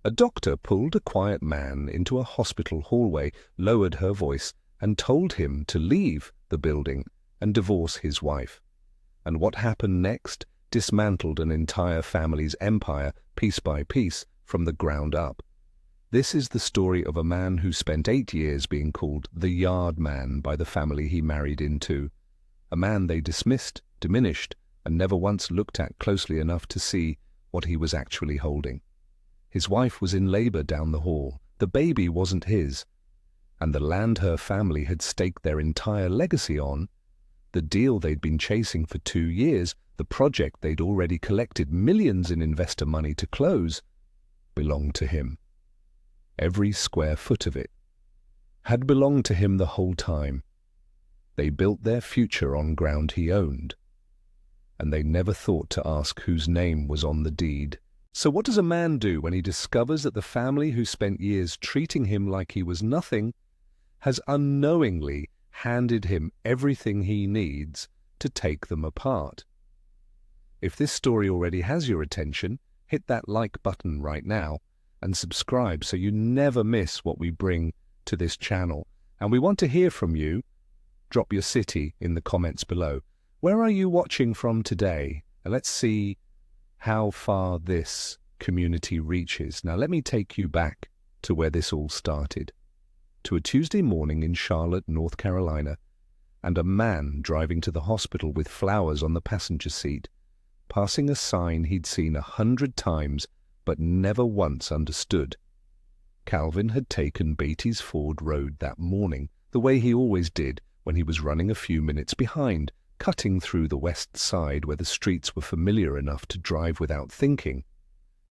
A doctor pulled a quiet man into a hospital hallway, lowered her voice, and told him to leave the building and divorce his wife. And what happened next dismantled an entire family's empire, piece by piece, from the ground up. This is the story of a man who spent 8 years being called the Yard Man by the family he married into. A man they dismissed, diminished, and never once looked at closely enough to see what he was actually holding. His wife was in labor down the hall. The baby wasn't his. And the land her family had staked their entire legacy on, the deal they'd been chasing for 2 years, the project they'd already collected millions in investor money to close, belonged to him. Every square foot of it had belonged to him the whole time. They built their future on ground he owned, and they never thought to ask whose name was on the deed. So what does a man do when he discovers that the family who spent years treating him like he was nothing has unknowingly handed him everything he needs to take them apart? If this story already has your attention, hit that like button right now and subscribe so you never miss what we bring to this channel. And we want to hear from you. Drop your city in the comments below. Where are you watching from today? And let's see how far this community reaches. Now let me take you back to where this all started. To a Tuesday morning in Charlotte, North Carolina, and a man driving to the hospital with flowers on the passenger seat, passing a sign he'd seen 100 times but never once understood. Calvin had taken Beatty's Ford Road that morning, the way he always did when he was running a few minutes behind, cutting through the west side where the streets were familiar enough to drive without thinking.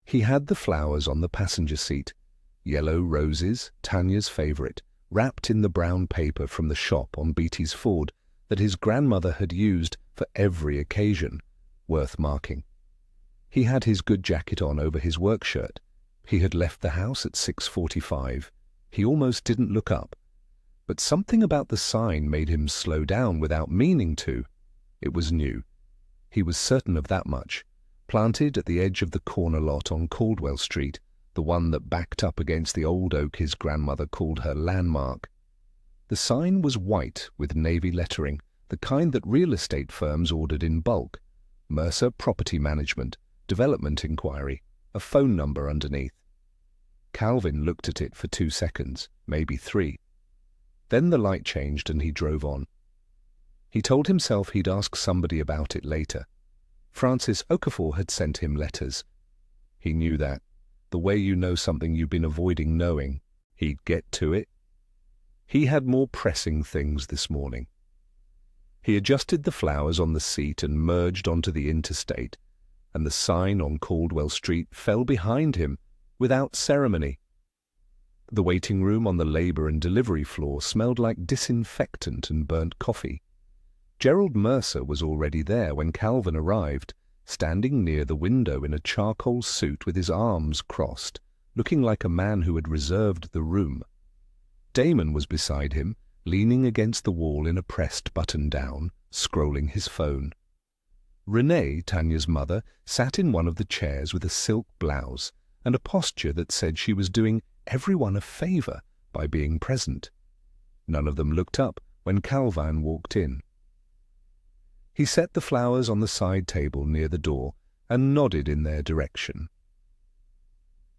He had the flowers on the passenger seat, yellow roses, Tanya's favorite, wrapped in the brown paper from the shop on Beatty's Ford that his grandmother had used for every occasion, worth marking. He had his good jacket on over his work shirt. He had left the house at 6:45. He almost didn't look up. But something about the sign made him slow down without meaning to. It was new. He was certain of that much. Planted at the edge of the corner lot on Caldwell Street, the one that backed up against the old oak his grandmother called her landmark. The sign was white with navy lettering, the kind that real estate firms ordered in bulk. Mercer Property Management, Development Inquiry, a phone number underneath. Calvin looked at it for 2 seconds, maybe 3. Then the light changed and he drove on. He told himself he'd ask somebody about it later. Francis Okafor had sent him letters. He knew that. The way you know something you've been avoiding knowing, he'd get to it. He had more pressing things this morning. He adjusted the flowers on the seat and merged onto the interstate, and the sign on Caldwell Street fell behind him without ceremony. The waiting room on the labor and delivery floor smelled like disinfectant and burnt coffee. Gerald Mercer was already there when Calvin arrived, standing near the window in a charcoal suit with his arms crossed, looking like a man who had reserved the room. Damon was beside him, leaning against the wall in a pressed button-down, scrolling his phone. Renee, Tanya's mother, sat in one of the chairs with a silk blouse and a posture that said she was doing everyone a favor by being present. None of them looked up when Calvin walked in. He set the flowers on the side table near the door and nodded in their direction.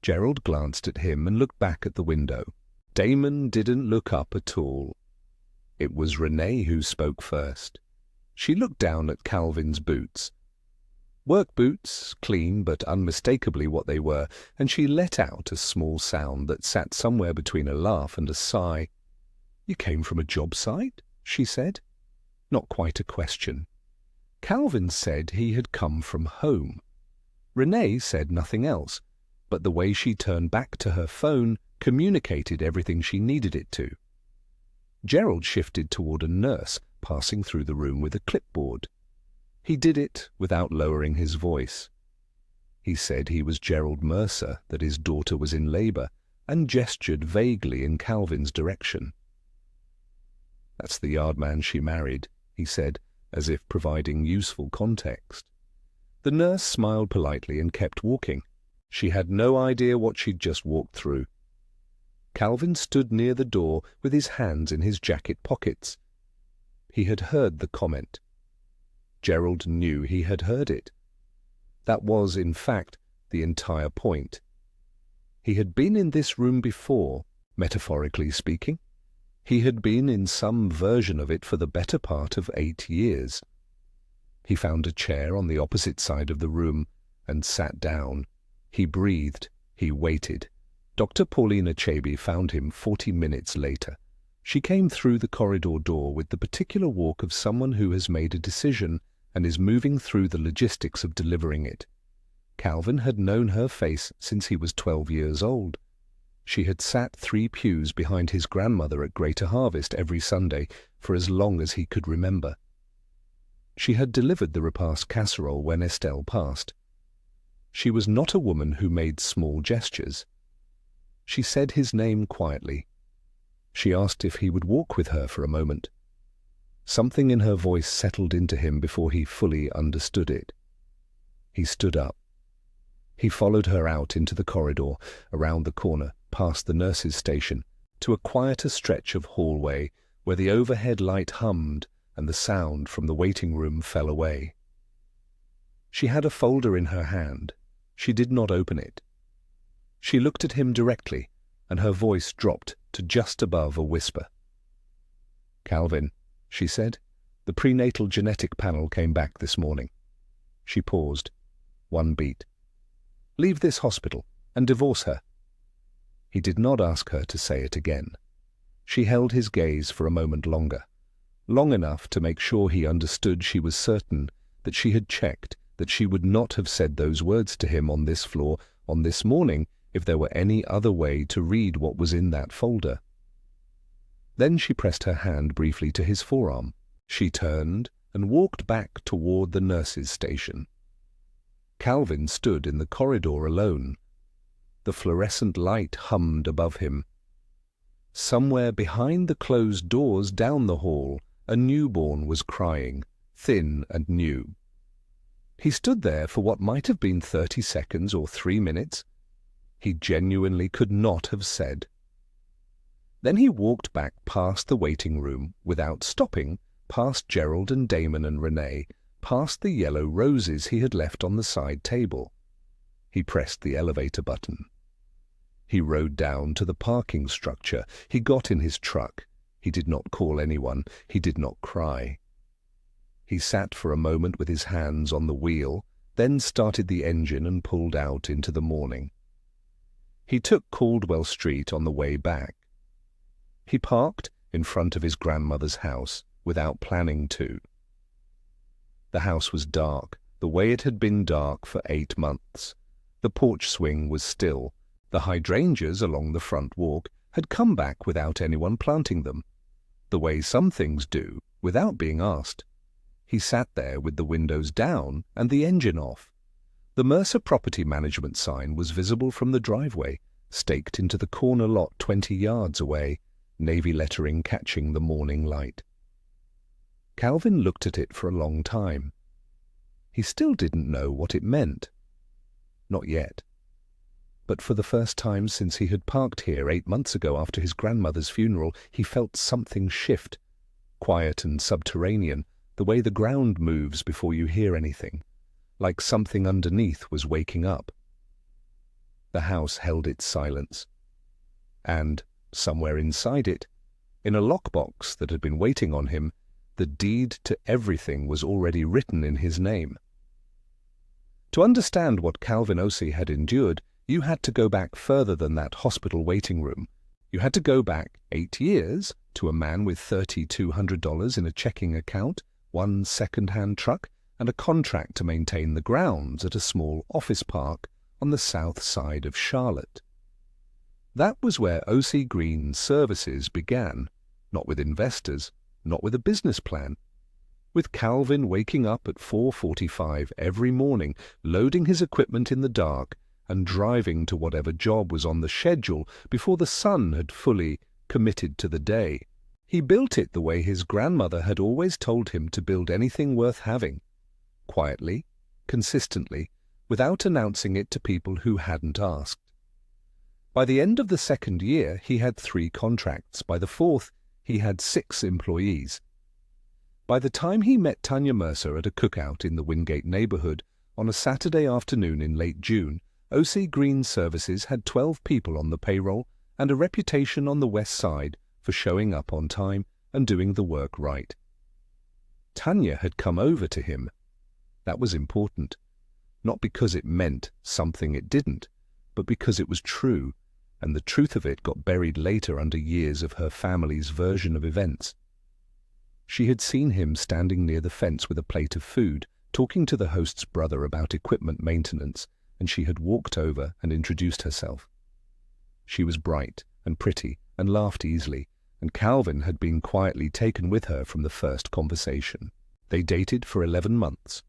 Gerald glanced at him and looked back at the window. Damon didn't look up at all. It was Renee who spoke first. She looked down at Calvin's boots. Work boots, clean but unmistakably what they were, and she let out a small sound that sat somewhere between a laugh and a sigh. "You came from a job site?" she said. Not quite a question. Calvin said he had come from home. Renee said nothing else, but the way she turned back to her phone communicated everything she needed it to. Gerald shifted toward a nurse passing through the room with a clipboard. He did it without lowering his voice. He said he was Gerald Mercer, that his daughter was in labor, and gestured vaguely in Calvin's direction. "That's the yard man she married," he said, as if providing useful context. The nurse smiled politely and kept walking. She had no idea what she'd just walked through. Calvin stood near the door with his hands in his jacket pockets. He had heard the comment. Gerald knew he had heard it. That was, in fact, the entire point. He had been in this room before, metaphorically speaking. He had been in some version of it for the better part of 8 years. He found a chair on the opposite side of the room and sat down. He breathed. He waited. Dr. Paulina Chaby found him 40 minutes later. She came through the corridor door with the particular walk of someone who has made a decision and is moving through the logistics of delivering it. Calvin had known her face since he was 12 years old. She had sat 3 pews behind his grandmother at Greater Harvest every Sunday for as long as he could remember. She had delivered the repast casserole when Estelle passed. She was not a woman who made small gestures. She said his name quietly. She asked if he would walk with her for a moment. Something in her voice settled into him before he fully understood it. He stood up. He followed her out into the corridor, around the corner, past the nurses' station, to a quieter stretch of hallway where the overhead light hummed and the sound from the waiting room fell away. She had a folder in her hand. She did not open it. She looked at him directly, and her voice dropped to just above a whisper. "Calvin," she said, "the prenatal genetic panel came back this morning." She paused. 1 beat. "Leave this hospital and divorce her." He did not ask her to say it again. She held his gaze for a moment longer, long enough to make sure he understood she was certain that she had checked that she would not have said those words to him on this floor on this morning if there were any other way to read what was in that folder. Then she pressed her hand briefly to his forearm. She turned and walked back toward the nurses' station. Calvin stood in the corridor alone. The fluorescent light hummed above him. Somewhere behind the closed doors down the hall, a newborn was crying, thin and new. He stood there for what might have been 30 seconds or 3 minutes. He genuinely could not have said. Then he walked back past the waiting room without stopping, past Gerald and Damon and Renee, past the yellow roses he had left on the side table. He pressed the elevator button. He rode down to the parking structure. He got in his truck. He did not call anyone. He did not cry. He sat for a moment with his hands on the wheel, then started the engine and pulled out into the morning. He took Caldwell Street on the way back. He parked in front of his grandmother's house without planning to. The house was dark, the way it had been dark for 8 months. The porch swing was still. The hydrangeas along the front walk had come back without anyone planting them, the way some things do, without being asked. He sat there with the windows down and the engine off. The Mercer Property Management sign was visible from the driveway, staked into the corner lot 20 yards away, navy lettering catching the morning light. Calvin looked at it for a long time. He still didn't know what it meant. Not yet. But for the first time since he had parked here 8 months ago after his grandmother's funeral, he felt something shift, quiet and subterranean, the way the ground moves before you hear anything, like something underneath was waking up. The house held its silence. And, somewhere inside it, in a lockbox that had been waiting on him, the deed to everything was already written in his name. To understand what Calvin Osei had endured, you had to go back further than that hospital waiting room. You had to go back 8 years to a man with $3,200 in a checking account, 1 second-hand truck, and a contract to maintain the grounds at a small office park on the south side of Charlotte. That was where Osei Green Services began, not with investors, not with a business plan. With Calvin waking up at 4:45 every morning, loading his equipment in the dark, and driving to whatever job was on the schedule before the sun had fully committed to the day. He built it the way his grandmother had always told him to build anything worth having. Quietly, consistently, without announcing it to people who hadn't asked. By the end of the second year, he had 3 contracts. By the fourth, he had 6 employees. By the time he met Tanya Mercer at a cookout in the Wingate neighborhood on a Saturday afternoon in late June, O.C. Green Services had 12 people on the payroll and a reputation on the West Side for showing up on time and doing the work right. Tanya had come over to him. That was important, not because it meant something it didn't, but because it was true, and the truth of it got buried later under years of her family's version of events. She had seen him standing near the fence with a plate of food, talking to the host's brother about equipment maintenance, and she had walked over and introduced herself. She was bright and pretty and laughed easily, and Calvin had been quietly taken with her from the first conversation. They dated for 11 months.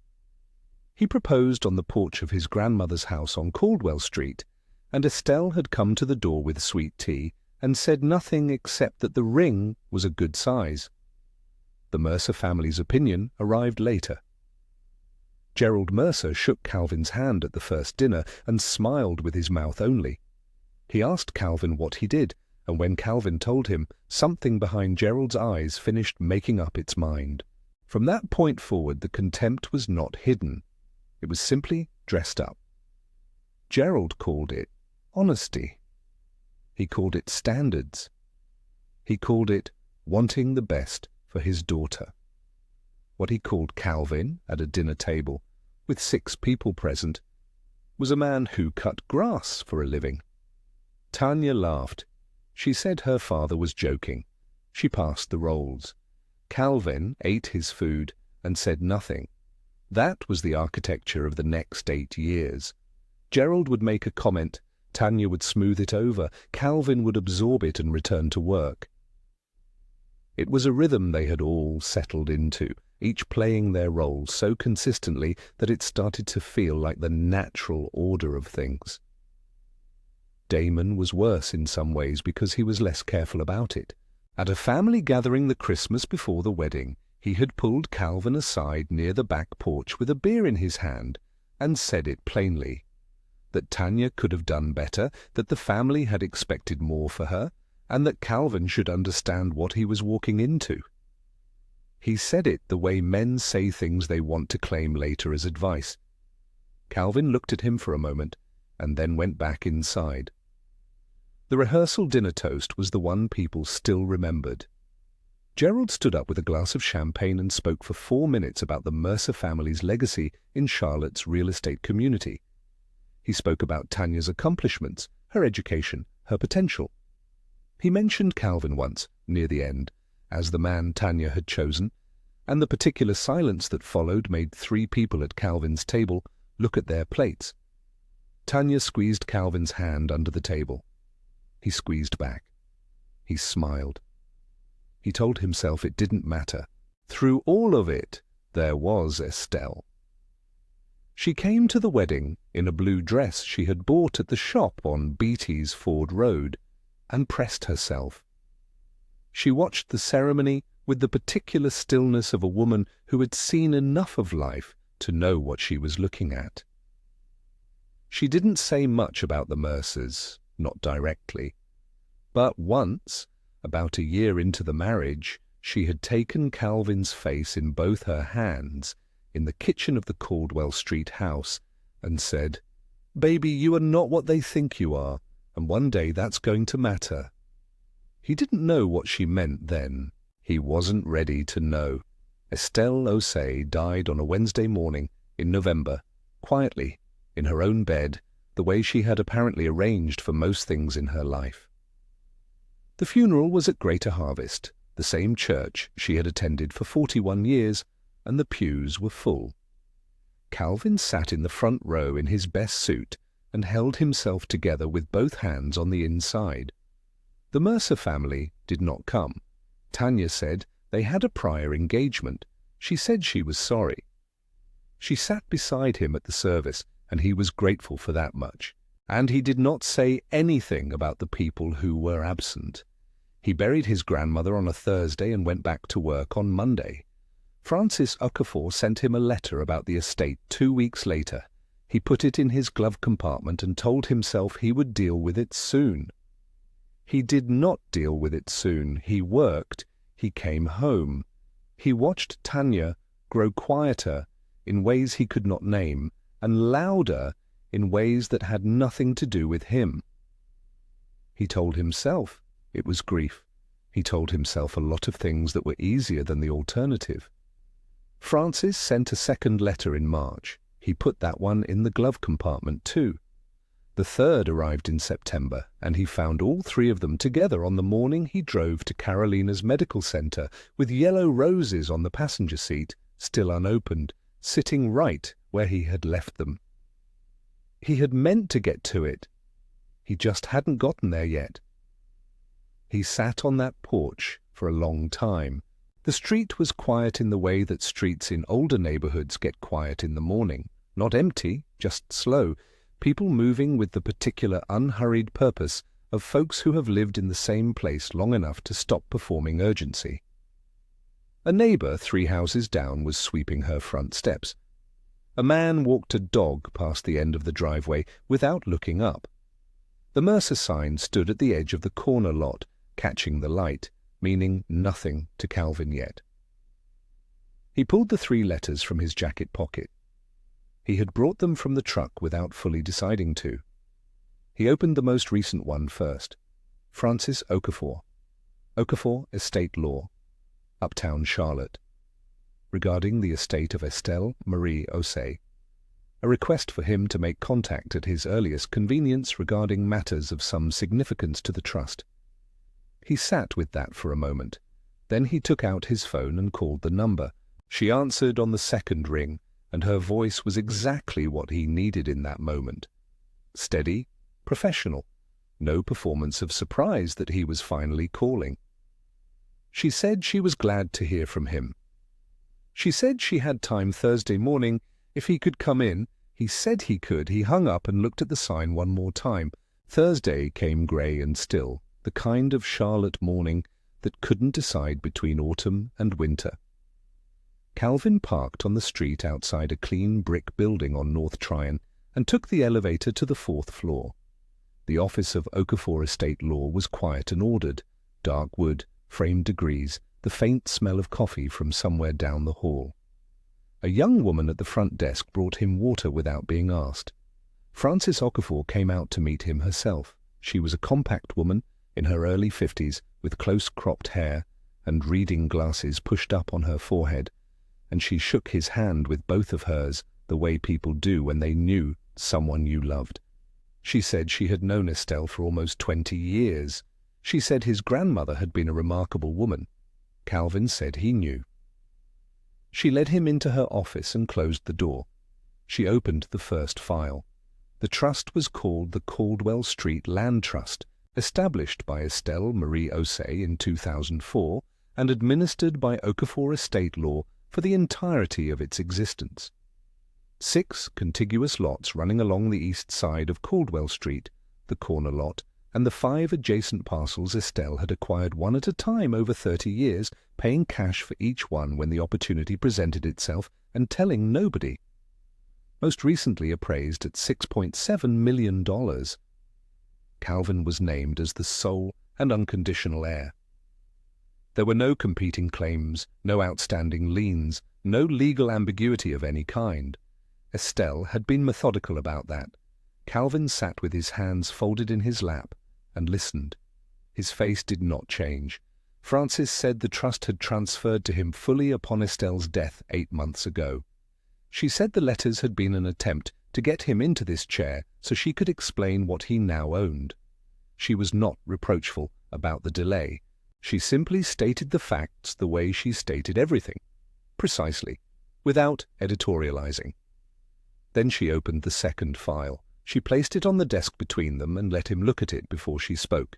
He proposed on the porch of his grandmother's house on Caldwell Street, and Estelle had come to the door with sweet tea and said nothing except that the ring was a good size. The Mercer family's opinion arrived later. Gerald Mercer shook Calvin's hand at the first dinner and smiled with his mouth only. He asked Calvin what he did, and when Calvin told him, something behind Gerald's eyes finished making up its mind. From that point forward, the contempt was not hidden. It was simply dressed up. Gerald called it honesty. He called it standards. He called it wanting the best for his daughter. What he called Calvin at a dinner table, with 6 people present, was a man who cut grass for a living. Tanya laughed. She said her father was joking. She passed the rolls. Calvin ate his food and said nothing. That was the architecture of the next 8 years. Gerald would make a comment, Tanya would smooth it over, Calvin would absorb it and return to work. It was a rhythm they had all settled into, each playing their role so consistently that it started to feel like the natural order of things. Damon was worse in some ways because he was less careful about it. At a family gathering the Christmas before the wedding, he had pulled Calvin aside near the back porch with a beer in his hand and said it plainly, that Tanya could have done better, that the family had expected more for her, and that Calvin should understand what he was walking into. He said it the way men say things they want to claim later as advice. Calvin looked at him for a moment and then went back inside. The rehearsal dinner toast was the one people still remembered. Gerald stood up with a glass of champagne and spoke for 4 minutes about the Mercer family's legacy in Charlotte's real estate community. He spoke about Tanya's accomplishments, her education, her potential. He mentioned Calvin once, near the end, as the man Tanya had chosen, and the particular silence that followed made 3 people at Calvin's table look at their plates. Tanya squeezed Calvin's hand under the table. He squeezed back. He smiled. He told himself it didn't matter. Through all of it, there was Estelle. She came to the wedding in a blue dress she had bought at the shop on Beatty's Ford Road and pressed herself. She watched the ceremony with the particular stillness of a woman who had seen enough of life to know what she was looking at. She didn't say much about the Mercers, not directly, but once, about a year into the marriage, she had taken Calvin's face in both her hands in the kitchen of the Caldwell Street house and said, "Baby, you are not what they think you are, and one day that's going to matter." He didn't know what she meant then. He wasn't ready to know. Estelle Osei died on a Wednesday morning in November, quietly, in her own bed, the way she had apparently arranged for most things in her life. The funeral was at Greater Harvest, the same church she had attended for 41 years, and the pews were full. Calvin sat in the front row in his best suit and held himself together with both hands on the inside. The Mercer family did not come. Tanya said they had a prior engagement. She said she was sorry. She sat beside him at the service, and he was grateful for that much. And he did not say anything about the people who were absent. He buried his grandmother on a Thursday and went back to work on Monday. Francis Okafor sent him a letter about the estate 2 weeks later. He put it in his glove compartment and told himself he would deal with it soon. He did not deal with it soon. He worked. He came home. He watched Tanya grow quieter in ways he could not name, and louder in ways that had nothing to do with him. He told himself it was grief. He told himself a lot of things that were easier than the alternative. Francis sent a second letter in March. He put that one in the glove compartment too. The third arrived in September, and he found all three of them together on the morning he drove to Carolina's medical center with yellow roses on the passenger seat, still unopened, sitting right where he had left them. He had meant to get to it. He just hadn't gotten there yet. He sat on that porch for a long time. The street was quiet in the way that streets in older neighborhoods get quiet in the morning. Not empty, just slow. People moving with the particular unhurried purpose of folks who have lived in the same place long enough to stop performing urgency. A neighbor 3 houses down was sweeping her front steps. A man walked a dog past the end of the driveway without looking up. The Mercer sign stood at the edge of the corner lot, catching the light, meaning nothing to Calvin yet. He pulled the 3 letters from his jacket pocket. He had brought them from the truck without fully deciding to. He opened the most recent one first. Francis Okafor. Okafor Estate Law. Uptown Charlotte. Regarding the estate of Estelle Marie Osei. A request for him to make contact at his earliest convenience regarding matters of some significance to the trust. He sat with that for a moment. Then he took out his phone and called the number. She answered on the second ring, and her voice was exactly what he needed in that moment. Steady, professional, no performance of surprise that he was finally calling. She said she was glad to hear from him. She said she had time Thursday morning if he could come in. He said he could. He hung up and looked at the sign one more time. Thursday came grey and still, the kind of Charlotte morning that couldn't decide between autumn and winter. Calvin parked on the street outside a clean brick building on North Tryon and took the elevator to the 4th floor. The office of Okafor Estate Law was quiet and ordered, dark wood, framed degrees, the faint smell of coffee from somewhere down the hall. A young woman at the front desk brought him water without being asked. Francis Okafor came out to meet him herself. She was a compact woman in her early 50s with close-cropped hair and reading glasses pushed up on her forehead, and she shook his hand with both of hers the way people do when they knew someone you loved. She said she had known Estelle for almost 20 years. She said his grandmother had been a remarkable woman. Calvin said he knew. She led him into her office and closed the door. She opened the first file. The trust was called the Caldwell Street Land Trust, established by Estelle Marie Osei in 2004 and administered by Okafor Estate Law for the entirety of its existence. 6 contiguous lots running along the east side of Caldwell Street, the corner lot, and the 5 adjacent parcels Estelle had acquired one at a time over 30 years, paying cash for each one when the opportunity presented itself and telling nobody. Most recently appraised at $6.7 million. Calvin was named as the sole and unconditional heir. There were no competing claims, no outstanding liens, no legal ambiguity of any kind. Estelle had been methodical about that. Calvin sat with his hands folded in his lap and listened. His face did not change. Francis said the trust had transferred to him fully upon Estelle's death 8 months ago. She said the letters had been an attempt to get him into this chair so she could explain what he now owned. She was not reproachful about the delay. She simply stated the facts the way she stated everything, precisely, without editorializing. Then she opened the second file. She placed it on the desk between them and let him look at it before she spoke.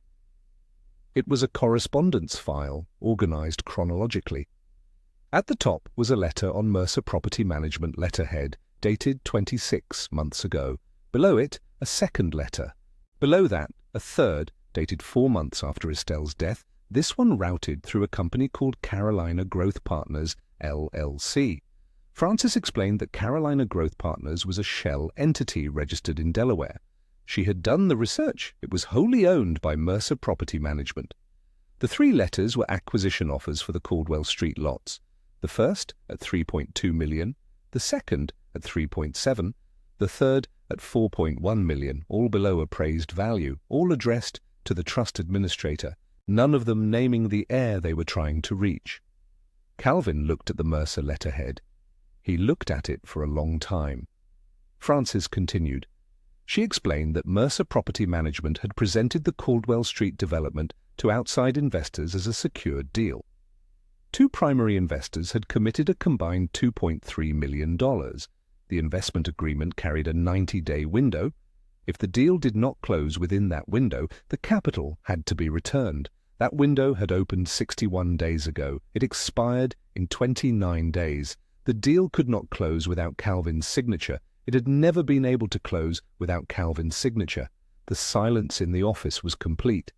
It was a correspondence file, organized chronologically. At the top was a letter on Mercer Property Management letterhead, dated 26 months ago. Below it, a second letter. Below that, a third, dated 4 months after Estelle's death, this one routed through a company called Carolina Growth Partners, LLC. Frances explained that Carolina Growth Partners was a shell entity registered in Delaware. She had done the research. It was wholly owned by Mercer Property Management. The 3 letters were acquisition offers for the Caldwell Street lots. The first at $3.2 million, the second at $3.7, the third at $4.1 million, all below appraised value, all addressed to the trust administrator, none of them naming the heir they were trying to reach. Calvin looked at the Mercer letterhead. He looked at it for a long time. Frances continued. She explained that Mercer Property Management had presented the Caldwell Street development to outside investors as a secured deal. 2 primary investors had committed a combined $2.3 million. The investment agreement carried a 90-day window. If the deal did not close within that window, the capital had to be returned. That window had opened 61 days ago. It expired in 29 days. The deal could not close without Calvin's signature. It had never been able to close without Calvin's signature. The silence in the office was complete.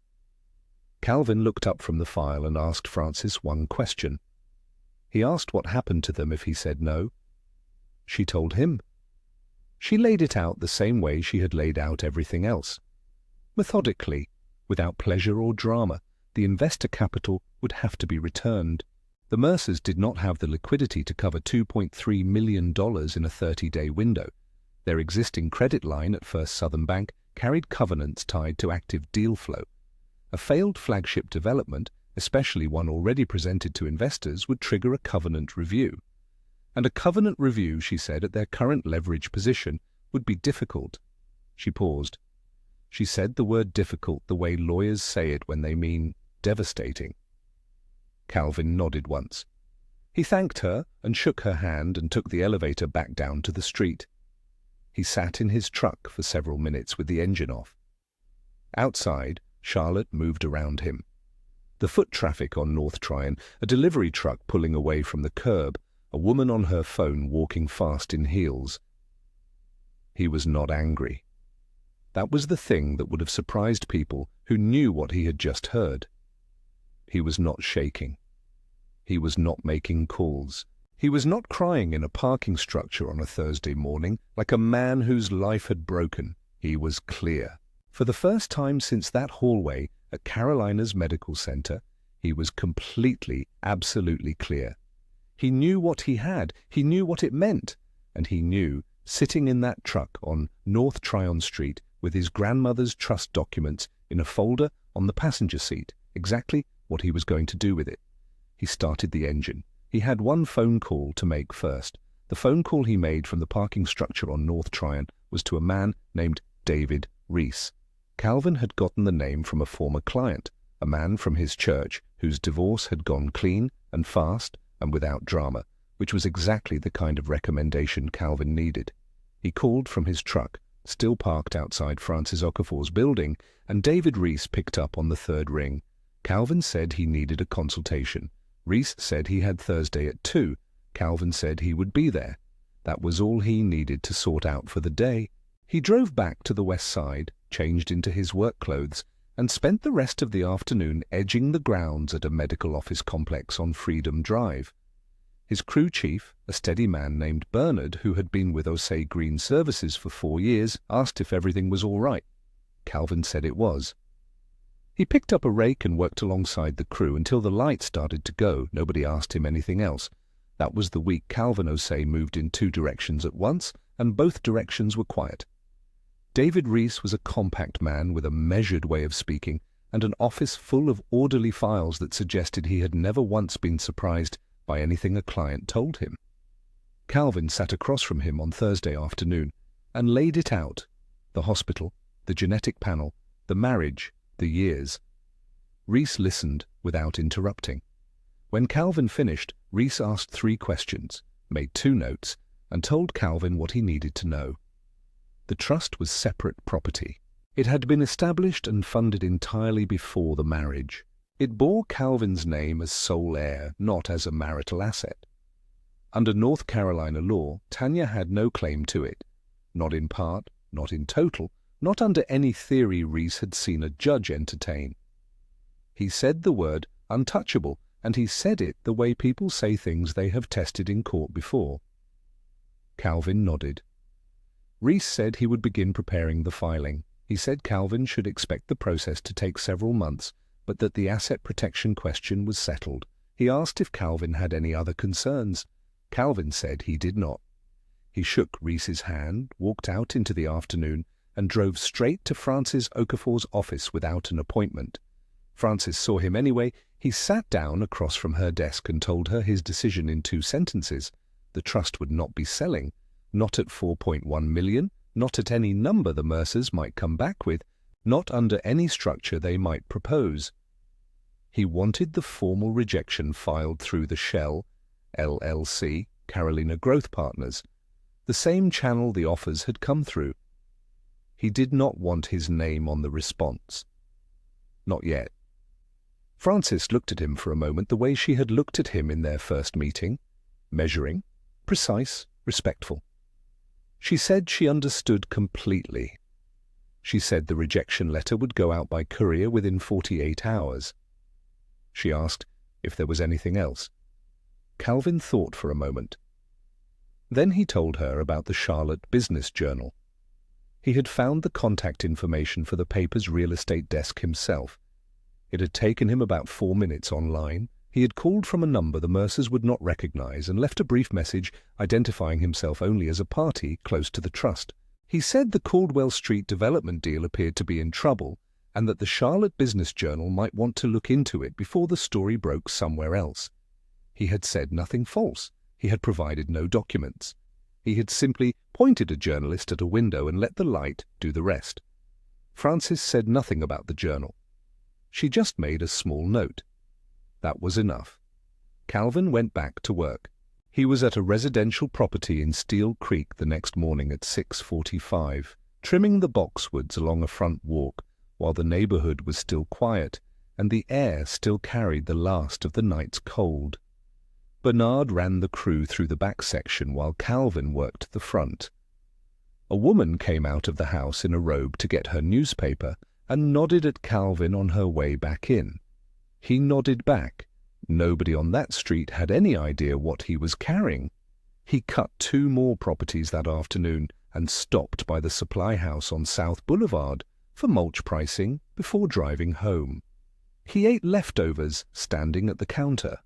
Calvin looked up from the file and asked Frances one question. He asked what happened to them if he said no. She told him. She laid it out the same way she had laid out everything else. Methodically, without pleasure or drama, the investor capital would have to be returned. The Mercers did not have the liquidity to cover $2.3 million in a 30-day window. Their existing credit line at First Southern Bank carried covenants tied to active deal flow. A failed flagship development, especially one already presented to investors, would trigger a covenant review. And a covenant review, she said, at their current leverage position would be difficult. She paused. She said the word difficult the way lawyers say it when they mean devastating. Calvin nodded once. He thanked her and shook her hand and took the elevator back down to the street. He sat in his truck for several minutes with the engine off. Outside, Charlotte moved around him. The foot traffic on North Tryon, a delivery truck pulling away from the curb, a woman on her phone walking fast in heels. He was not angry. That was the thing that would have surprised people who knew what he had just heard. He was not shaking. He was not making calls. He was not crying in a parking structure on a Thursday morning like a man whose life had broken. He was clear. For the first time since that hallway at Carolina's medical center, he was completely, absolutely clear. He knew what he had, he knew what it meant, and he knew, sitting in that truck on North Tryon Street with his grandmother's trust documents in a folder on the passenger seat, exactly what he was going to do with it. He started the engine. He had one phone call to make first. The phone call he made from the parking structure on North Tryon was to a man named David Reese. Calvin had gotten the name from a former client, a man from his church whose divorce had gone clean and fast and without drama, which was exactly the kind of recommendation Calvin needed. He called from his truck, still parked outside Francis Okafor's building, and David Reese picked up on the third ring. Calvin said he needed a consultation. Reese said he had Thursday at 2. Calvin said he would be there. That was all he needed to sort out for the day. He drove back to the west side, changed into his work clothes, and spent the rest of the afternoon edging the grounds at a medical office complex on Freedom Drive. His crew chief, a steady man named Bernard, who had been with Osage Green Services for 4 years, asked if everything was all right. Calvin said it was. He picked up a rake and worked alongside the crew until the light started to go. Nobody asked him anything else. That was the week Calvin Osage moved in 2 directions at once, and both directions were quiet. David Reese was a compact man with a measured way of speaking and an office full of orderly files that suggested he had never once been surprised by anything a client told him. Calvin sat across from him on Thursday afternoon and laid it out: the hospital, the genetic panel, the marriage, the years. Reese listened without interrupting. When Calvin finished, Reese asked 3 questions, made 2 notes, and told Calvin what he needed to know. The trust was separate property. It had been established and funded entirely before the marriage. It bore Calvin's name as sole heir, not as a marital asset. Under North Carolina law, Tanya had no claim to it, not in part, not in total, not under any theory Reese had seen a judge entertain. He said the word untouchable, and he said it the way people say things they have tested in court before. Calvin nodded. Reese said he would begin preparing the filing. He said Calvin should expect the process to take several months, but that the asset protection question was settled. He asked if Calvin had any other concerns. Calvin said he did not. He shook Reese's hand, walked out into the afternoon, and drove straight to Frances Okafor's office without an appointment. Frances saw him anyway. He sat down across from her desk and told her his decision in 2 sentences. The trust would not be selling, not at $4.1 million, not at any number the Mercers might come back with, not under any structure they might propose. He wanted the formal rejection filed through the Shell, LLC, Carolina Growth Partners, the same channel the offers had come through. He did not want his name on the response. Not yet. Frances looked at him for a moment the way she had looked at him in their first meeting, measuring, precise, respectful. She said she understood completely. She said the rejection letter would go out by courier within 48 hours. She asked if there was anything else. Calvin thought for a moment. Then he told her about the Charlotte Business Journal. He had found the contact information for the paper's real estate desk himself. It had taken him about 4 minutes online. He had called from a number the Mercers would not recognize and left a brief message identifying himself only as a party close to the trust. He said the Caldwell Street development deal appeared to be in trouble and that the Charlotte Business Journal might want to look into it before the story broke somewhere else. He had said nothing false. He had provided no documents. He had simply pointed a journalist at a window and let the light do the rest. Frances said nothing about the journal. She just made a small note. That was enough. Calvin went back to work. He was at a residential property in Steel Creek the next morning at 6:45, trimming the boxwoods along a front walk while the neighborhood was still quiet and the air still carried the last of the night's cold. Bernard ran the crew through the back section while Calvin worked the front. A woman came out of the house in a robe to get her newspaper and nodded at Calvin on her way back in. He nodded back. Nobody on that street had any idea what he was carrying. He cut 2 more properties that afternoon and stopped by the supply house on South Boulevard for mulch pricing before driving home. He ate leftovers standing at the counter.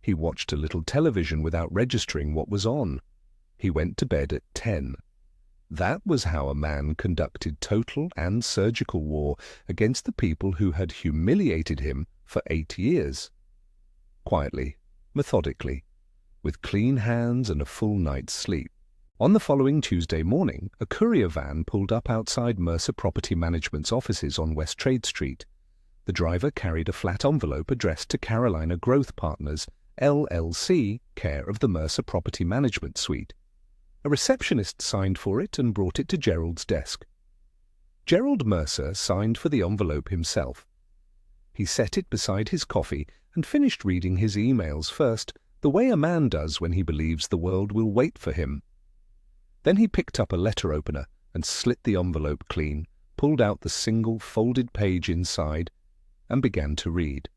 He watched a little television without registering what was on. He went to bed at 10. That was how a man conducted total and surgical war against the people who had humiliated him for 8 years. Quietly, methodically, with clean hands and a full night's sleep. On the following Tuesday morning, a courier van pulled up outside Mercer Property Management's offices on West Trade Street. The driver carried a flat envelope addressed to Carolina Growth Partners, LLC, care of the Mercer Property Management Suite. A receptionist signed for it and brought it to Gerald's desk. Gerald Mercer signed for the envelope himself. He set it beside his coffee and finished reading his emails first, the way a man does when he believes the world will wait for him. Then he picked up a letter opener and slit the envelope clean, pulled out the single folded page inside, and began to read.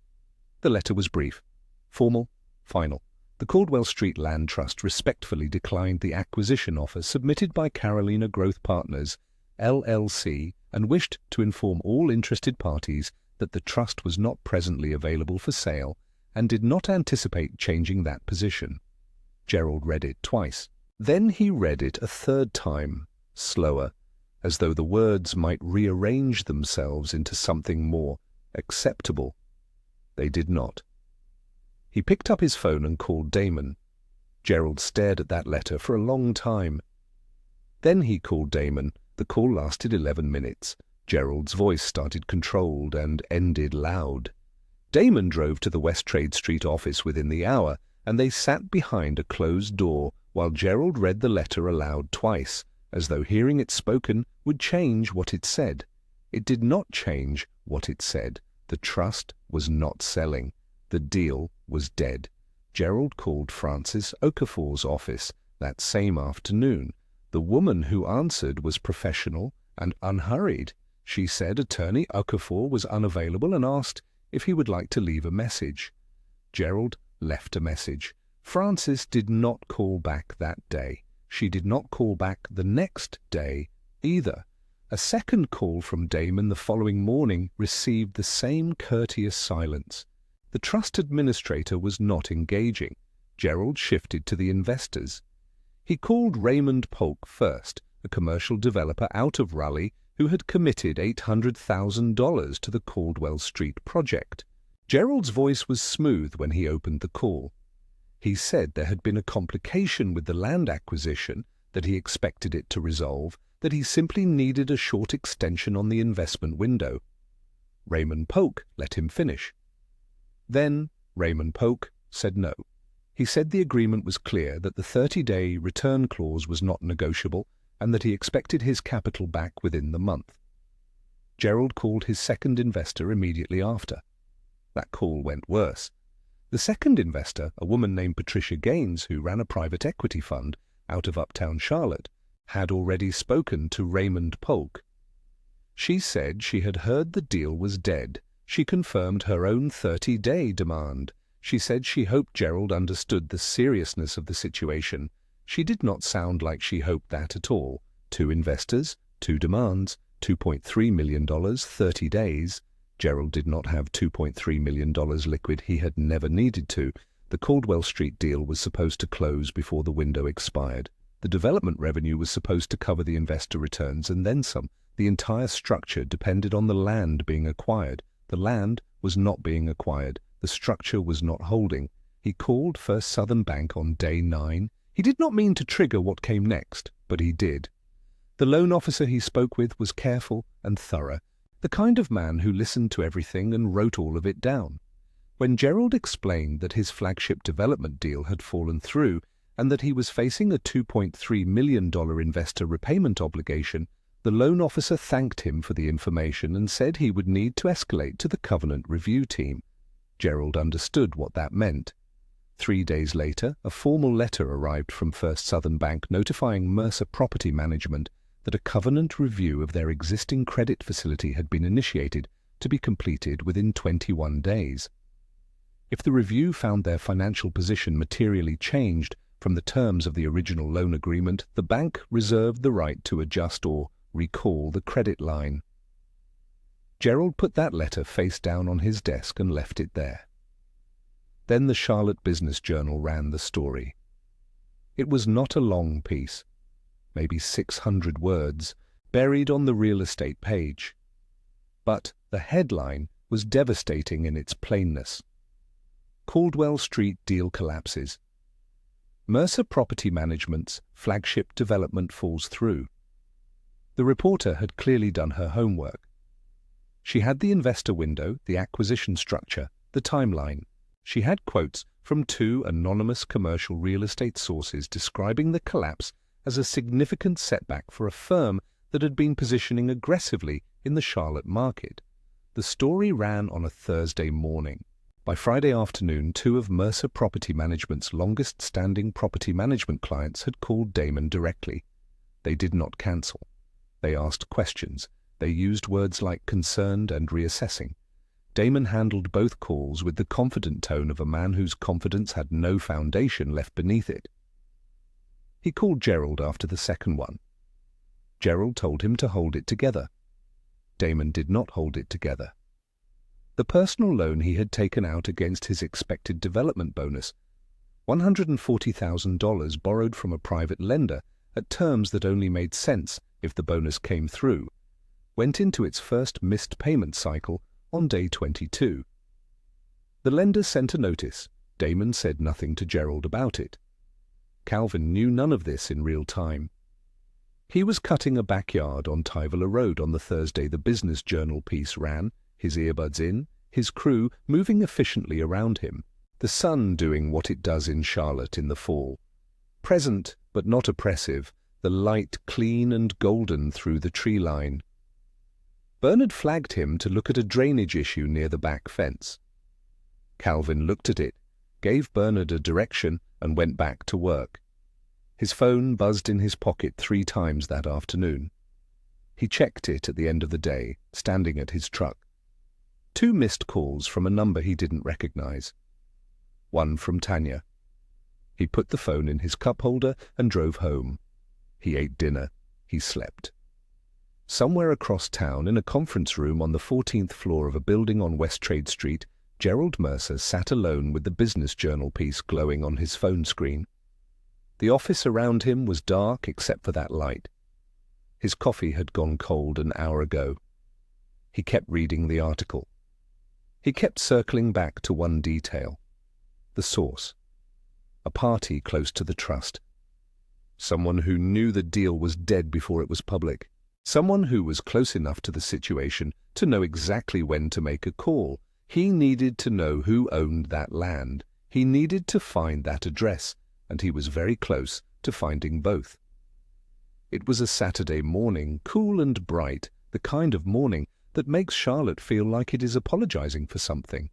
The letter was brief, formal, final. The Caldwell Street Land Trust respectfully declined the acquisition offer submitted by Carolina Growth Partners, LLC, and wished to inform all interested parties that the trust was not presently available for sale and did not anticipate changing that position. Gerald read it twice. Then he read it a third time, slower, as though the words might rearrange themselves into something more acceptable. They did not. He picked up his phone and called Damon. Gerald stared at that letter for a long time. Then he called Damon. The call lasted 11 minutes. Gerald's voice started controlled and ended loud. Damon drove to the West Trade Street office within the hour, and they sat behind a closed door while Gerald read the letter aloud twice, as though hearing it spoken would change what it said. It did not change what it said. The trust was not selling. The deal was dead. Gerald called Frances Okafor's office that same afternoon. The woman who answered was professional and unhurried. She said Attorney Okafor was unavailable and asked if he would like to leave a message. Gerald left a message. Frances did not call back that day. She did not call back the next day either. A second call from Damon the following morning received the same courteous silence. The trust administrator was not engaging. Gerald shifted to the investors. He called Raymond Polk first, a commercial developer out of Raleigh who had committed $800,000 to the Caldwell Street project. Gerald's voice was smooth when he opened the call. He said there had been a complication with the land acquisition, that he expected it to resolve, that he simply needed a short extension on the investment window. Raymond Polk let him finish. Then Raymond Polk said no. He said the agreement was clear, that the 30-day return clause was not negotiable, and that he expected his capital back within the month. Gerald called his second investor immediately after. That call went worse. The second investor, a woman named Patricia Gaines, who ran a private equity fund out of uptown Charlotte, had already spoken to Raymond Polk. She said she had heard the deal was dead. She confirmed her own 30-day demand. She said she hoped Gerald understood the seriousness of the situation. She did not sound like she hoped that at all. 2 investors, 2 demands, $2.3 million, 30 days. Gerald did not have $2.3 million liquid. He had never needed to. The Caldwell Street deal was supposed to close before the window expired. The development revenue was supposed to cover the investor returns and then some. The entire structure depended on the land being acquired. The land was not being acquired. The structure was not holding. He called First Southern Bank on day 9. He did not mean to trigger what came next, but he did. The loan officer he spoke with was careful and thorough, the kind of man who listened to everything and wrote all of it down. When Gerald explained that his flagship development deal had fallen through and that he was facing a $2.3 million investor repayment obligation, the loan officer thanked him for the information and said he would need to escalate to the covenant review team. Gerald understood what that meant. 3 days later, a formal letter arrived from First Southern Bank notifying Mercer Property Management that a covenant review of their existing credit facility had been initiated, to be completed within 21 days. If the review found their financial position materially changed from the terms of the original loan agreement, the bank reserved the right to adjust or recall the credit line. Gerald put that letter face down on his desk and left it there. Then the Charlotte Business Journal ran the story. It was not a long piece, maybe 600 words, buried on the real estate page. But the headline was devastating in its plainness. Caldwell Street deal collapses. Mercer Property Management's flagship development falls through. The reporter had clearly done her homework. She had the investor window, the acquisition structure, the timeline. She had quotes from 2 anonymous commercial real estate sources describing the collapse as a significant setback for a firm that had been positioning aggressively in the Charlotte market. The story ran on a Thursday morning. By Friday afternoon, 2 of Mercer Property Management's longest-standing property management clients had called Damon directly. They did not cancel. They asked questions. They used words like concerned and reassessing. Damon handled both calls with the confident tone of a man whose confidence had no foundation left beneath it. He called Gerald after the second one. Gerald told him to hold it together. Damon did not hold it together. The personal loan he had taken out against his expected development bonus, $140,000 borrowed from a private lender at terms that only made sense if the bonus came through, went into its first missed payment cycle on day 22. The lender sent a notice. Damon said nothing to Gerald about it. Calvin knew none of this in real time. He was cutting a backyard on Tyvala Road on the Thursday the Business Journal piece ran, his earbuds in, his crew moving efficiently around him, the sun doing what it does in Charlotte in the fall. Present but not oppressive, the light clean and golden through the tree line. Bernard flagged him to look at a drainage issue near the back fence. Calvin looked at it, gave Bernard a direction, and went back to work. His phone buzzed in his pocket 3 times that afternoon. He checked it at the end of the day, standing at his truck. 2 missed calls from a number he didn't recognize. One from Tanya. He put the phone in his cup holder and drove home. He ate dinner. He slept. Somewhere across town, in a conference room on the 14th floor of a building on West Trade Street, Gerald Mercer sat alone with the business journal piece glowing on his phone screen. The office around him was dark except for that light. His coffee had gone cold an hour ago. He kept reading the article. He kept circling back to one detail. The source. A party close to the trust. Someone who knew the deal was dead before it was public. Someone who was close enough to the situation to know exactly when to make a call. He needed to know who owned that land. He needed to find that address, and he was very close to finding both. It was a Saturday morning, cool and bright, the kind of morning that makes Charlotte feel like it is apologizing for something.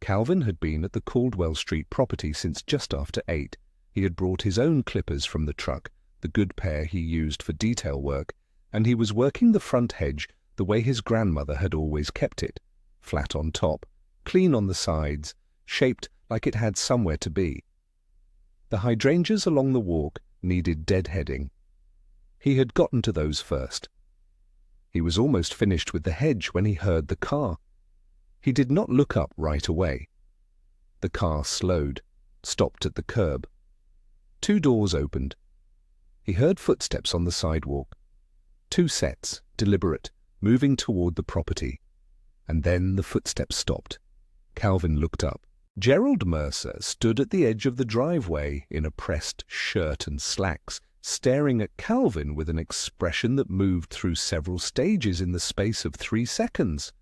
Calvin had been at the Caldwell Street property since just after 8. He had brought his own clippers from the truck, the good pair he used for detail work, and he was working the front hedge the way his grandmother had always kept it, flat on top, clean on the sides, shaped like it had somewhere to be. The hydrangeas along the walk needed deadheading. He had gotten to those first. He was almost finished with the hedge when he heard the car. He did not look up right away. The car slowed, stopped at the curb. 2 doors opened. He heard footsteps on the sidewalk. 2 sets, deliberate, moving toward the property. And then the footsteps stopped. Calvin looked up. Gerald Mercer stood at the edge of the driveway in a pressed shirt and slacks, staring at Calvin with an expression that moved through several stages in the space of 3 seconds.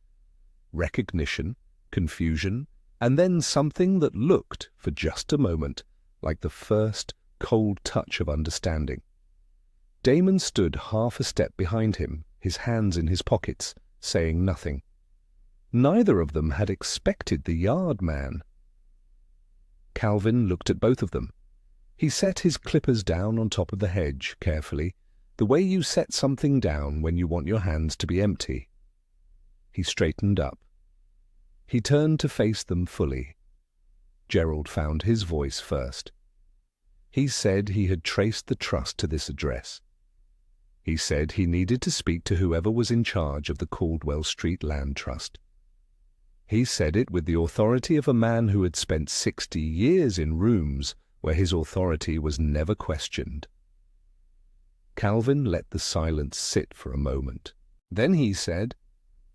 Recognition, confusion, and then something that looked, for just a moment, like the first cold touch of understanding. Damon stood half a step behind him, his hands in his pockets, saying nothing. Neither of them had expected the yard man. Calvin looked at both of them. He set his clippers down on top of the hedge, carefully, the way you set something down when you want your hands to be empty. He straightened up. He turned to face them fully. Gerald found his voice first. He said he had traced the trust to this address. He said he needed to speak to whoever was in charge of the Caldwell Street Land Trust. He said it with the authority of a man who had spent 60 years in rooms where his authority was never questioned. Calvin let the silence sit for a moment. Then he said,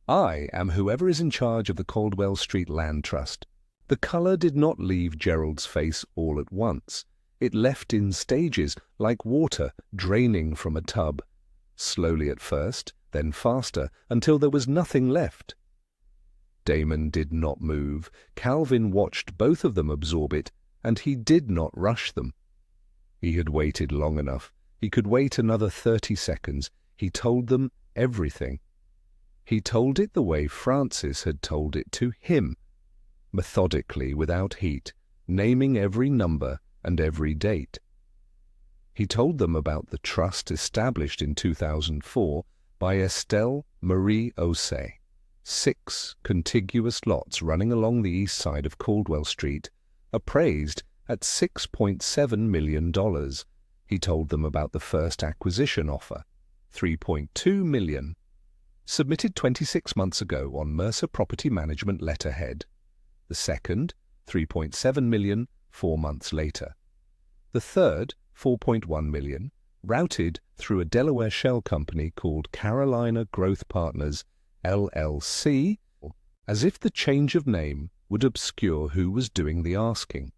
"I am whoever is in charge of the Caldwell Street Land Trust." The color did not leave Gerald's face all at once. It left in stages, like water draining from a tub, slowly at first, then faster, until there was nothing left. Damon did not move. Calvin watched both of them absorb it, and he did not rush them. He had waited long enough. He could wait another 30 seconds. He told them everything. He told it the way Francis had told it to him, methodically, without heat, naming every number and every date. He told them about the trust established in 2004 by Estelle Marie Osei. 6 contiguous lots running along the east side of Caldwell Street, appraised at $6.7 million. He told them about the first acquisition offer, $3.2 million, submitted 26 months ago on Mercer Property Management letterhead. The second, $3.7 million, 4 months later. The third, $4.1 million, routed through a Delaware shell company called Carolina Growth Partners, LLC, as if the change of name would obscure who was doing the asking.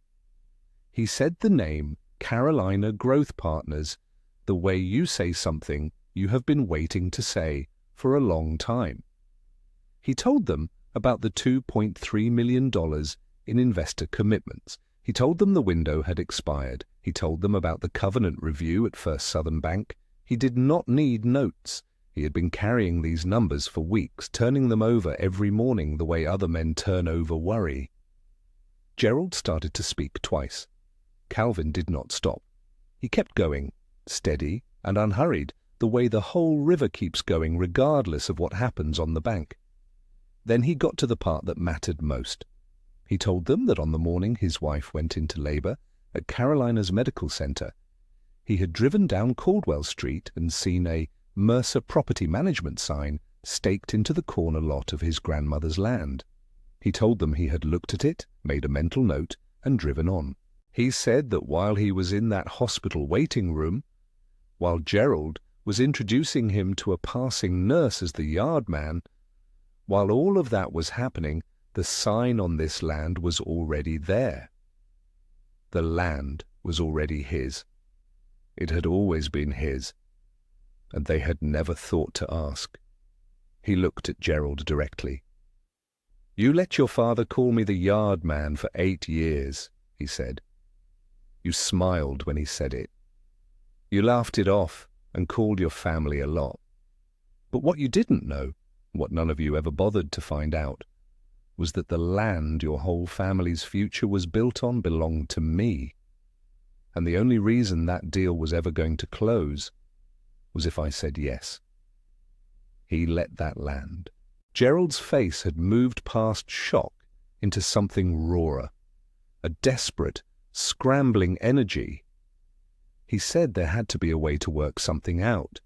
He said the name Carolina Growth Partners the way you say something you have been waiting to say for a long time. He told them about the $2.3 million in investor commitments. He told them the window had expired. He told them about the covenant review at First Southern Bank. He did not need notes. He had been carrying these numbers for weeks, turning them over every morning the way other men turn over worry. Gerald started to speak twice. Calvin did not stop. He kept going, steady and unhurried, the way the whole river keeps going regardless of what happens on the bank. Then he got to the part that mattered most. He told them that on the morning his wife went into labor, at Carolina's medical center. He had driven down Caldwell Street and seen a Mercer Property Management sign staked into the corner lot of his grandmother's land. He told them he had looked at it, made a mental note, and driven on. He said that while he was in that hospital waiting room, while Gerald was introducing him to a passing nurse as the yard man, while all of that was happening, the sign on this land was already there. The land was already his. It had always been his, and they had never thought to ask. He looked at Gerald directly. "You let your father call me the yard man for 8 years," he said. "You smiled when he said it. You laughed it off and called your family a lot. But what you didn't know, what none of you ever bothered to find out, was that the land your whole family's future was built on belonged to me. And the only reason that deal was ever going to close was if I said yes." He let that land. Gerald's face had moved past shock into something rawer, a desperate, scrambling energy. He said there had to be a way to work something out.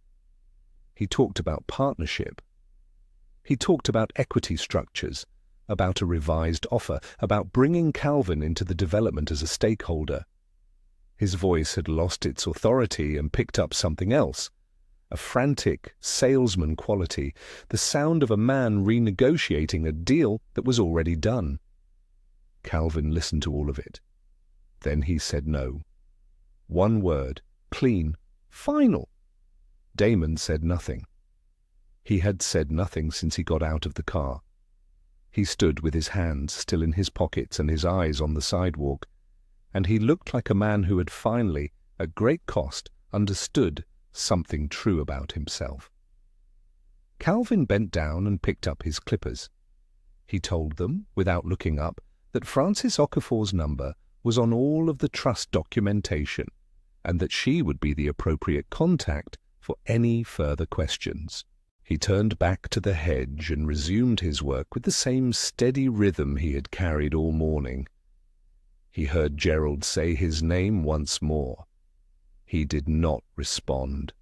He talked about partnership. He talked about equity structures, about a revised offer, about bringing Calvin into the development as a stakeholder. His voice had lost its authority and picked up something else, a frantic salesman quality, the sound of a man renegotiating a deal that was already done. Calvin listened to all of it. Then he said no. One word, clean, final. Damon said nothing. He had said nothing since he got out of the car. He stood with his hands still in his pockets and his eyes on the sidewalk, and he looked like a man who had finally, at great cost, understood something true about himself. Calvin bent down and picked up his clippers. He told them, without looking up, that Frances Okafor's number was on all of the trust documentation, and that she would be the appropriate contact for any further questions. He turned back to the hedge and resumed his work with the same steady rhythm he had carried all morning. He heard Gerald say his name once more. He did not respond.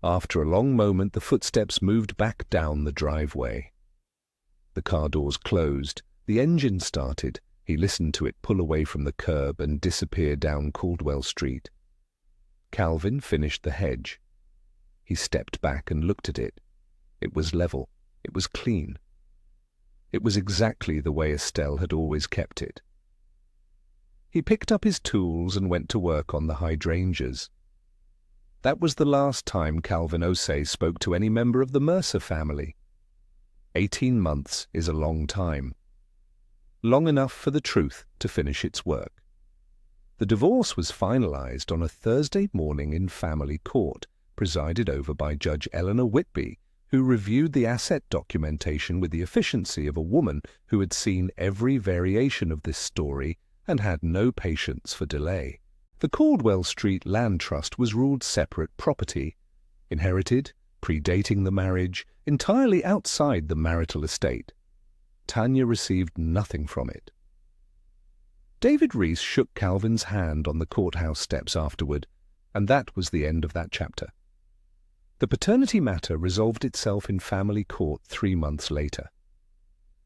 After a long moment, the footsteps moved back down the driveway. The car doors closed. The engine started. He listened to it pull away from the curb and disappear down Caldwell Street. Calvin finished the hedge. He stepped back and looked at it. It was level. It was clean. It was exactly the way Estelle had always kept it. He picked up his tools and went to work on the hydrangeas. That was the last time Calvin Osei spoke to any member of the Mercer family. 18 months is a long time. Long enough for the truth to finish its work. The divorce was finalized on a Thursday morning in family court, presided over by Judge Eleanor Whitby, who reviewed the asset documentation with the efficiency of a woman who had seen every variation of this story and had no patience for delay. The Caldwell Street Land Trust was ruled separate property, inherited, predating the marriage, entirely outside the marital estate. Tanya received nothing from it. David Reese shook Calvin's hand on the courthouse steps afterward, and that was the end of that chapter. The paternity matter resolved itself in family court 3 months later.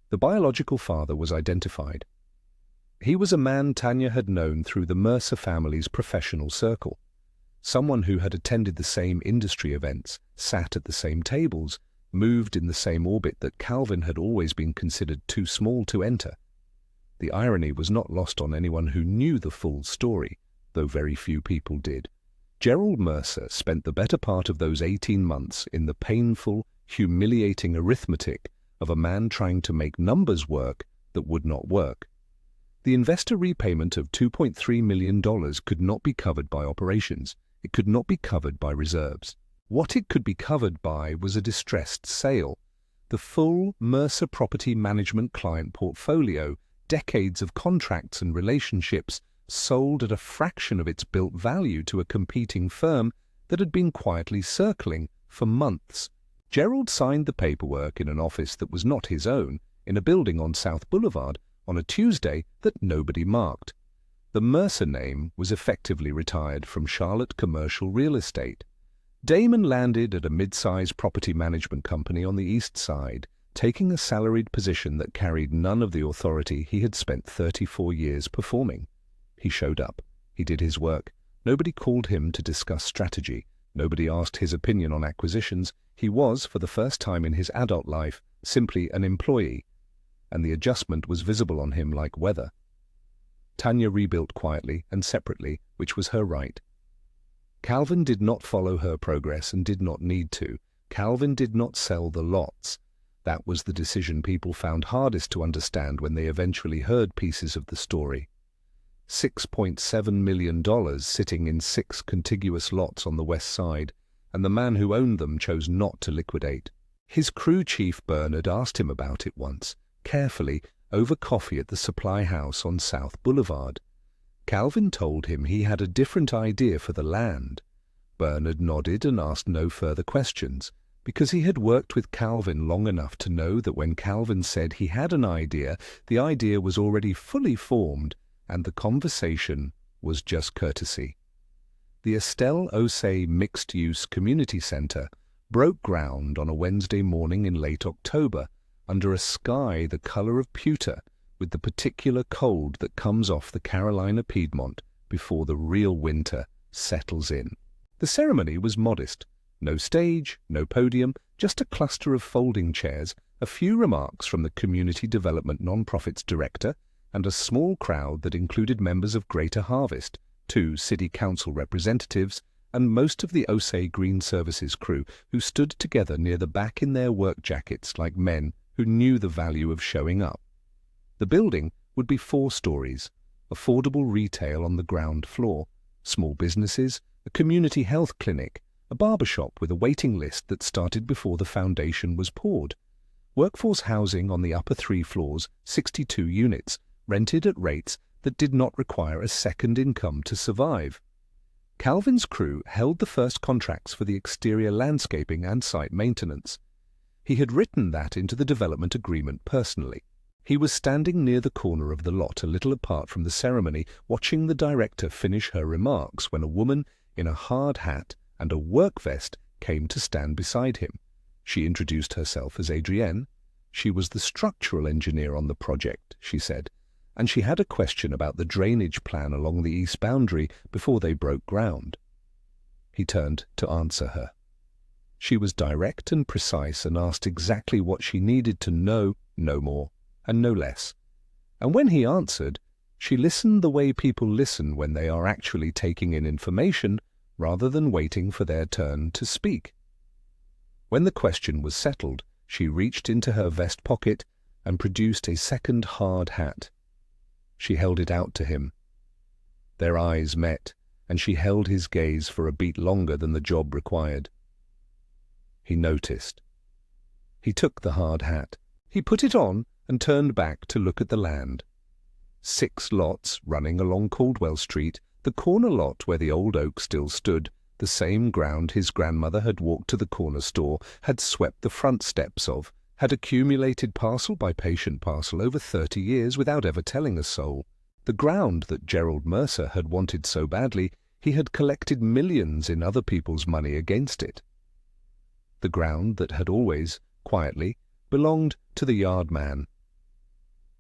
The biological father was identified. He was a man Tanya had known through the Mercer family's professional circle, someone who had attended the same industry events, sat at the same tables, moved in the same orbit that Calvin had always been considered too small to enter. The irony was not lost on anyone who knew the full story, though very few people did. Gerald Mercer spent the better part of those 18 months in the painful, humiliating arithmetic of a man trying to make numbers work that would not work. The investor repayment of $2.3 million could not be covered by operations. It could not be covered by reserves. What it could be covered by was a distressed sale. The full Mercer Property Management client portfolio, decades of contracts and relationships, sold at a fraction of its built value to a competing firm that had been quietly circling for months. Gerald signed the paperwork in an office that was not his own, in a building on South Boulevard, on a Tuesday that nobody marked. The Mercer name was effectively retired from Charlotte commercial real estate. Damon landed at a mid-sized property management company on the East Side, taking a salaried position that carried none of the authority he had spent 34 years performing. He showed up. He did his work. Nobody called him to discuss strategy. Nobody asked his opinion on acquisitions. He was, for the first time in his adult life, simply an employee, and the adjustment was visible on him like weather. Tanya rebuilt quietly and separately, which was her right. Calvin did not follow her progress and did not need to. Calvin did not sell the lots. That was the decision people found hardest to understand when they eventually heard pieces of the story. $6.7 million sitting in 6 contiguous lots on the west side, and the man who owned them chose not to liquidate. His crew chief Bernard asked him about it once, carefully, over coffee at the supply house on South Boulevard. Calvin told him he had a different idea for the land. Bernard nodded and asked no further questions, because he had worked with Calvin long enough to know that when Calvin said he had an idea, the idea was already fully formed, and the conversation was just courtesy. The Estelle Osei Mixed-Use Community Center broke ground on a Wednesday morning in late October, under a sky the color of pewter, with the particular cold that comes off the Carolina Piedmont before the real winter settles in. The ceremony was modest. No stage, no podium, just a cluster of folding chairs, a few remarks from the Community Development Nonprofit's director, and a small crowd that included members of Greater Harvest, 2 city council representatives, and most of the Osei Green Services crew who stood together near the back in their work jackets like men who knew the value of showing up. The building would be 4 stories, affordable retail on the ground floor, small businesses, a community health clinic, a barbershop with a waiting list that started before the foundation was poured, workforce housing on the upper 3 floors, 62 units, rented at rates that did not require a second income to survive. Calvin's crew held the first contracts for the exterior landscaping and site maintenance. He had written that into the development agreement personally. He was standing near the corner of the lot, a little apart from the ceremony, watching the director finish her remarks when a woman in a hard hat and a work vest came to stand beside him. She introduced herself as Adrienne. She was the structural engineer on the project, she said, and she had a question about the drainage plan along the east boundary before they broke ground. He turned to answer her. She was direct and precise and asked exactly what she needed to know, no more and no less. And when he answered, she listened the way people listen when they are actually taking in information rather than waiting for their turn to speak. When the question was settled, she reached into her vest pocket and produced a second hard hat. She held it out to him. Their eyes met, and she held his gaze for a beat longer than the job required. He noticed. He took the hard hat. He put it on and turned back to look at the land. 6 lots running along Caldwell Street, the corner lot where the old oak still stood, the same ground his grandmother had walked to the corner store, had swept the front steps of, had accumulated parcel by patient parcel over 30 years without ever telling a soul. The ground that Gerald Mercer had wanted so badly, he had collected millions in other people's money against it. The ground that had always, quietly, belonged to the yard man.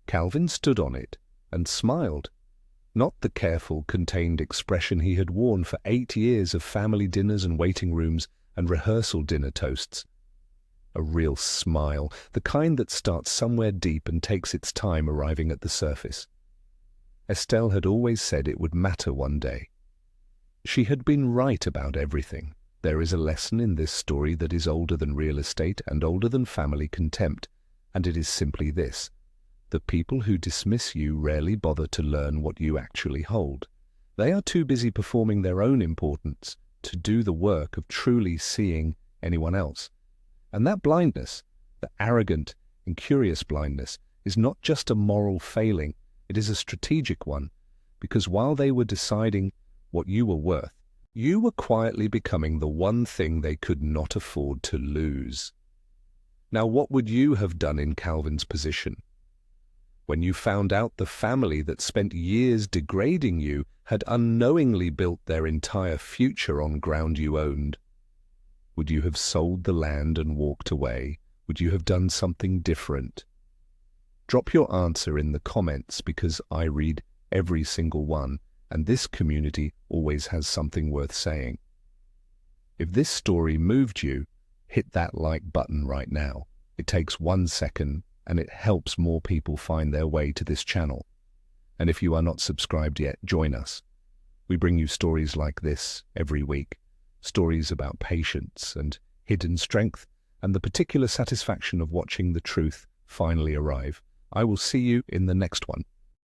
Calvin stood on it and smiled, not the careful, contained expression he had worn for 8 years of family dinners and waiting rooms and rehearsal dinner toasts. A real smile, the kind that starts somewhere deep and takes its time arriving at the surface. Estelle had always said it would matter one day. She had been right about everything. There is a lesson in this story that is older than real estate and older than family contempt, and it is simply this: the people who dismiss you rarely bother to learn what you actually hold. They are too busy performing their own importance to do the work of truly seeing anyone else. And that blindness, the arrogant and curious blindness, is not just a moral failing, it is a strategic one, because while they were deciding what you were worth, you were quietly becoming the one thing they could not afford to lose. Now, what would you have done in Calvin's position? When you found out the family that spent years degrading you had unknowingly built their entire future on ground you owned? Would you have sold the land and walked away? Would you have done something different? Drop your answer in the comments because I read every single one, and this community always has something worth saying. If this story moved you, hit that like button right now. It takes 1 second and it helps more people find their way to this channel. And if you are not subscribed yet, join us. We bring you stories like this every week. Stories about patience and hidden strength and the particular satisfaction of watching the truth finally arrive. I will see you in the next one.